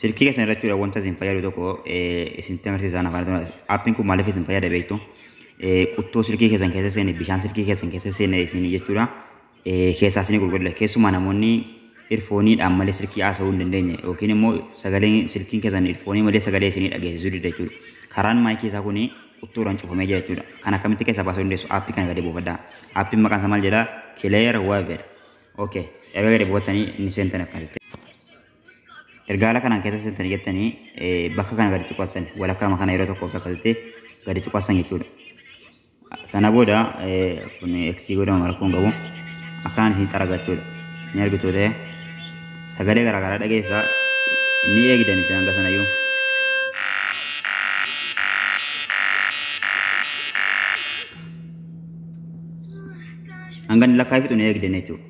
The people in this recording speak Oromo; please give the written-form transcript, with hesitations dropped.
silkii keessan irratti wanta isin fayyadu tokko isinitti agarsiisan afaan aappiin kun maaliif isin fayyada beektu quttoo silkii keessan keessa seene bishaan silkii keessan keessa seene isin jechuudha keessaa isin gurgurudha keessumaa namoonni irfooniidhaan malee silkii haasa'uu hin dandeenye yookiin immoo sagaleen silkiin keessan irfoonii malee sagalee isinii dhageessisuu dida jechuudha karaan maayikii isaa kun quttuudhaan cufamee jira jechuudha kan akkamitti keessaa baasuu dandeessu aappii kana gadi buufadhaa aappiin maqaan isaa maal jedhaa Clear Waver okay erga gadi buufatanii inni seentan akkasitti ergaala kanaan keessa seentanii jettanii bakka kana gadi cuqaassan walakkaa kana yeroo tokko akkasitti gadi cuqaassan jechuudha. Sana booda kun eksii godhama rakkoon qabu akkaan isin xaragachuudha. Ni argitu ta'e sagalee garaagaraa dhageessaa ni eegdan isin hanga sanayyuu. Hanga inni lakkaa'ee fixu ni eegdan jechuudha.